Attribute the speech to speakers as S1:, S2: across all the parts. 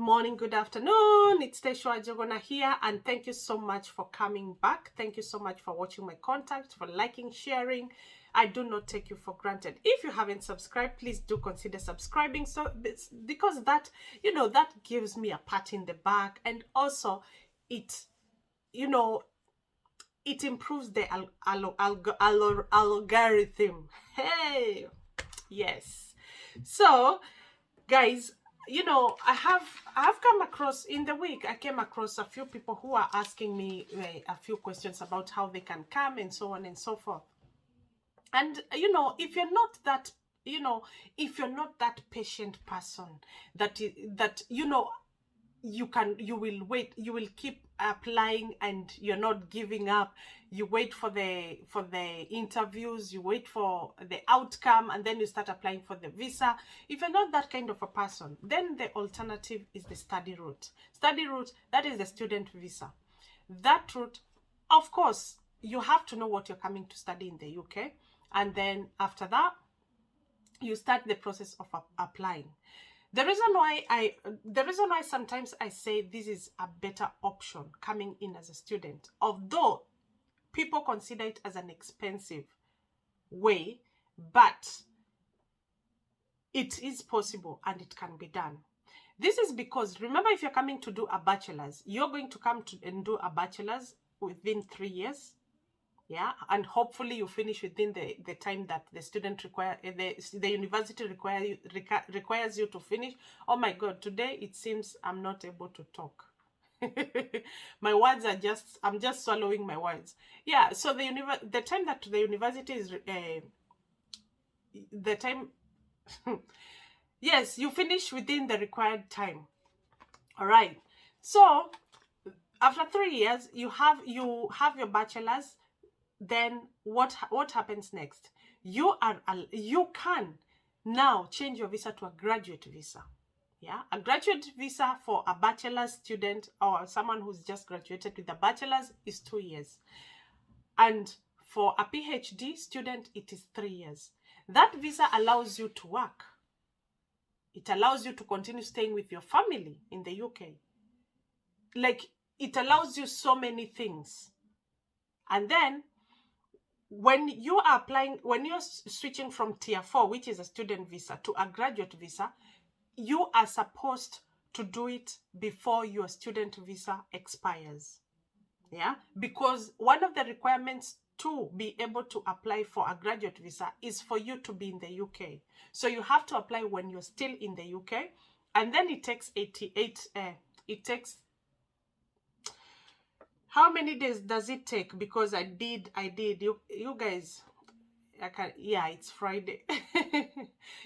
S1: morning, good afternoon. It's Teshua Jogona here, and thank you so much for coming back. Thank you so much for watching my content, for liking, sharing. I do not take you for granted. If you haven't subscribed, please do consider subscribing. So because that, that gives me a pat in the back, and also it, it improves the algorithm. Hey, yes. So, guys, I have come across in the week. I came across a few people who are asking me a few questions about how they can come and so on and so forth. And if you're not that, if you're not that patient person that you will wait, you will keep applying and you're not giving up, you wait for the interviews, you wait for the outcome, and then you start applying for the visa. If you're not that kind of a person, then the alternative is the study route. That is the student visa. That route, of course, you have to know what you're coming to study in the UK, and then after that you start the process of applying. The reason why sometimes I say this is a better option coming in as a student, although people consider it as an expensive way, but it is possible and it can be done. This is because, remember, if you're coming to do a bachelor's, you're going to come to and do a bachelor's within 3 years. Yeah, and hopefully you finish within the time that the student the university requires you to finish. Oh my God, today it seems I'm not able to talk. My words are I'm just swallowing my words. Yeah, so the time that the university is the time yes, you finish within the required time. All right, so after 3 years you have your bachelor's. Then what happens next? You can now change your visa to a graduate visa. Yeah, a graduate visa for a bachelor's student or someone who's just graduated with a bachelor's is 2 years, and for a PhD student it is 3 years. That visa allows you to work. It allows you to continue staying with your family in the UK. Like, it allows you so many things. And then when you are applying, when you're switching from tier 4, which is a student visa, to a graduate visa, you are supposed to do it before your student visa expires. Yeah, because one of the requirements to be able to apply for a graduate visa is for you to be in the UK. So you have to apply when you're still in the UK, and then it takes how many days does it take? Because I did you guys, yeah, it's Friday.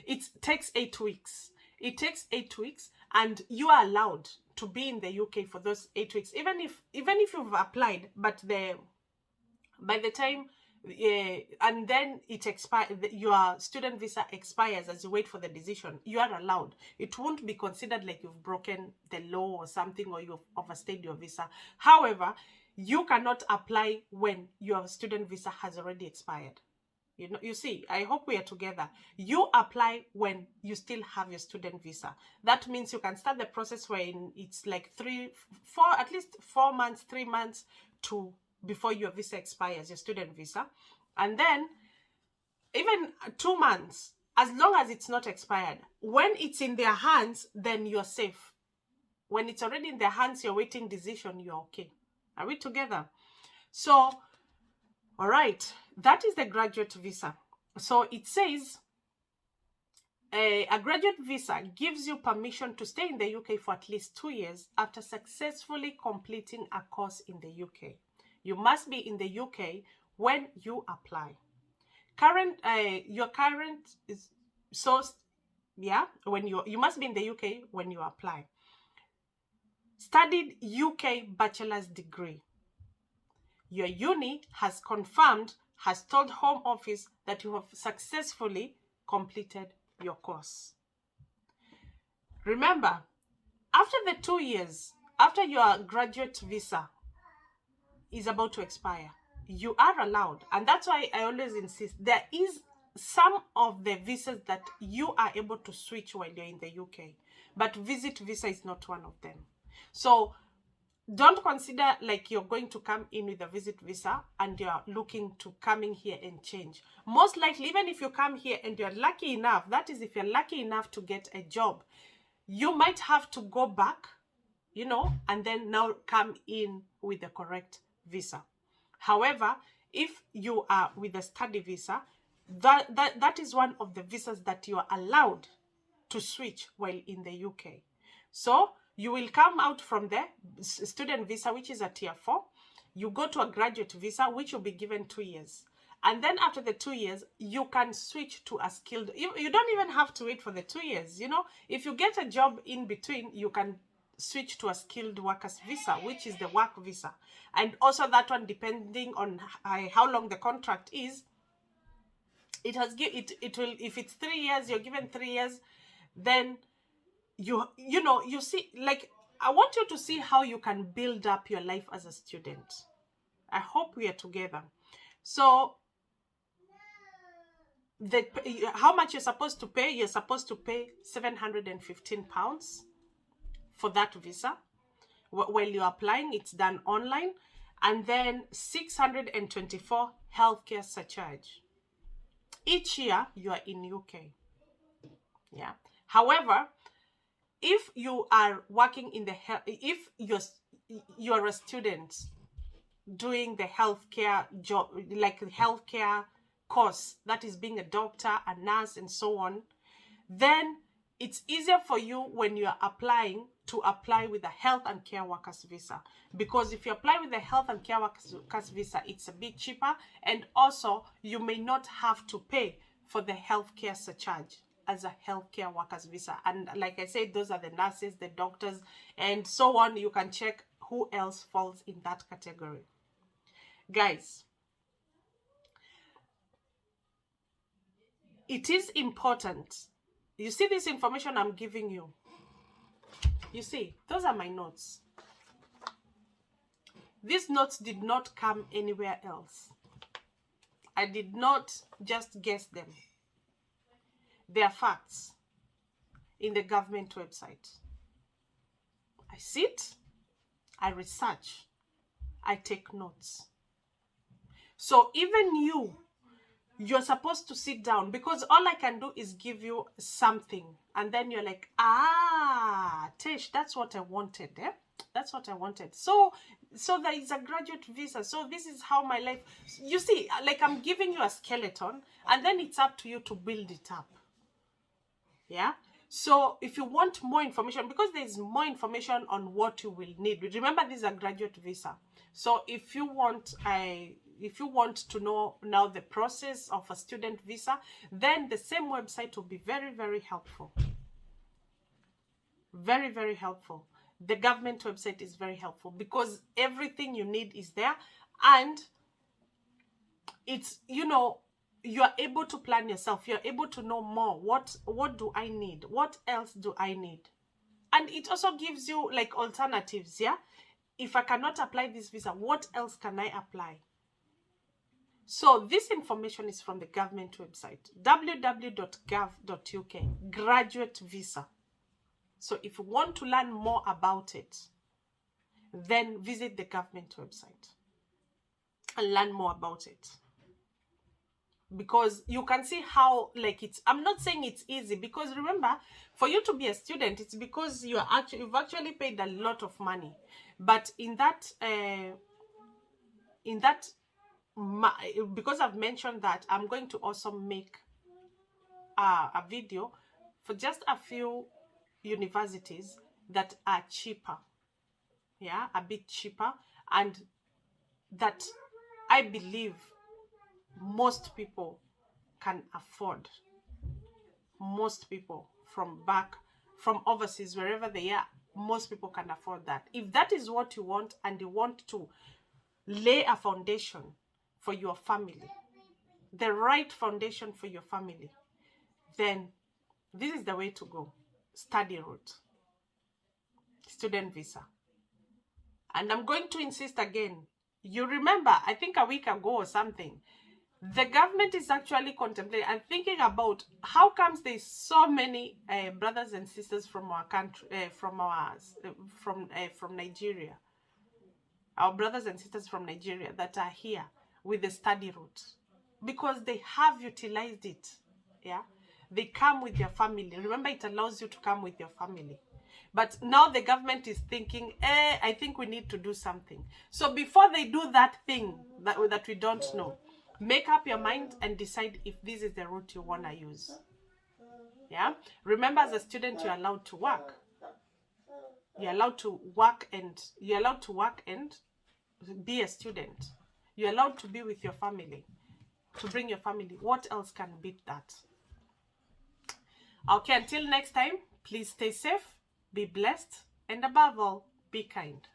S1: It takes 8 weeks. It takes 8 weeks, and you are allowed to be in the UK for those 8 weeks, even if you've applied, but by the time and then it expires, your student visa expires as you wait for the decision, you are allowed. It won't be considered like you've broken the law or something, or you've overstayed your visa. However, you cannot apply when your student visa has already expired. You see, I hope we are together. You apply when you still have your student visa. That means you can start the process when it's like at least 4 months, 3 months before your visa expires, your student visa. And then even 2 months, as long as it's not expired. When it's in their hands, then you're safe. When it's already in their hands, you're waiting decision, you're okay. Are we together? So, all right, that is the graduate visa. So it says a graduate visa gives you permission to stay in the UK for at least 2 years after successfully completing a course in the UK. You must be in the UK when you apply. Your current is when you must be in the UK when you apply. Studied UK bachelor's degree. Your uni has told Home Office that you have successfully completed your course. Remember, after the 2 years, after your graduate visa is about to expire, you are allowed, and that's why I always insist, there is some of the visas that you are able to switch while you're in the UK. but visit visa is not one of them. So don't consider like you're going to come in with a visit visa and you're looking to coming here and change. Most likely, even if you come here and you're lucky enough, that is if you're lucky enough to get a job, you might have to go back, you know, and then now come in with the correct visa. However, if you are with a study visa, that is one of the visas that you are allowed to switch while in the UK. So you will come out from the student visa, which is a tier 4. You go to a graduate visa, which will be given 2 years. And then after the 2 years, you can switch to a skilled. You don't even have to wait for the 2 years. You know, if you get a job in between, you can switch to a skilled workers visa, which is the work visa. And also that one, depending on how long the contract is, it will, if it's 3 years, you're given 3 years, then you know, you see, like, I want you to see how you can build up your life as a student. I hope we are together. So how much you're supposed to pay? You're supposed to pay £715 for that visa. While you're applying, it's done online. And then 624 healthcare surcharge. Each year you are in UK. Yeah. However, if you are working in the if you're a student doing the healthcare job, like the healthcare course, that is being a doctor, a nurse, and so on, then it's easier for you when you are applying to apply with a health and care workers visa, because if you apply with the health and care workers visa, it's a bit cheaper, and also you may not have to pay for the healthcare surcharge as a healthcare workers visa. And like I said, those are the nurses, the doctors, and so on. You can check who else falls in that category. Guys, it is important. You see this information I'm giving you? You see, those are my notes. These notes did not come anywhere else. I did not just guess them. They are facts in the government website. I sit, I research, I take notes. So even you're supposed to sit down, because all I can do is give you something, and then you're like, Tesh, that's what I wanted, eh? That's what I wanted. So there is a graduate visa. So this is how my life, you see, like I'm giving you a skeleton, and then it's up to you to build it up. Yeah. So if you want more information, because there's more information on what you will need. Remember, this is a graduate visa. So if you want to know now the process of a student visa, then the same website will be very, very helpful. Very, very helpful. The government website is very helpful because everything you need is there, and it's, you know, you are able to plan yourself. You're able to know more. What do I need? What else do I need? And it also gives you like alternatives. Yeah. If I cannot apply this visa, what else can I apply? So this information is from the government website, www.gov.uk, graduate visa. So if you want to learn more about it, then visit the government website and learn more about it. Because you can see how, like, I'm not saying it's easy, because remember, for you to be a student, it's because you've actually paid a lot of money. But because I've mentioned that, I'm going to also make a video for just a few universities that are cheaper. Yeah, a bit cheaper, and that I believe most people can afford. Most people from overseas, wherever they are, most people can afford that. If that is what you want, and you want to lay a foundation for your family, the right foundation for your family, then this is the way to go. Study route, student visa. And I'm going to insist again. You remember, I think a week ago or something, The government is actually contemplating and thinking about how comes there's so many brothers and sisters from our country, from Nigeria, our brothers and sisters from Nigeria that are here with the study route, because they have utilized it. Yeah, they come with their family. Remember, it allows you to come with your family. But now the government is thinking, I think we need to do something. So before they do that thing that we don't know, make up your mind and decide if this is the route you want to use. Yeah. Remember, as a student, you're allowed to work. You're allowed to work and be a student. You're allowed to be with your family, to bring your family. What else can beat that? Okay, until next time, please stay safe, be blessed, and above all, be kind.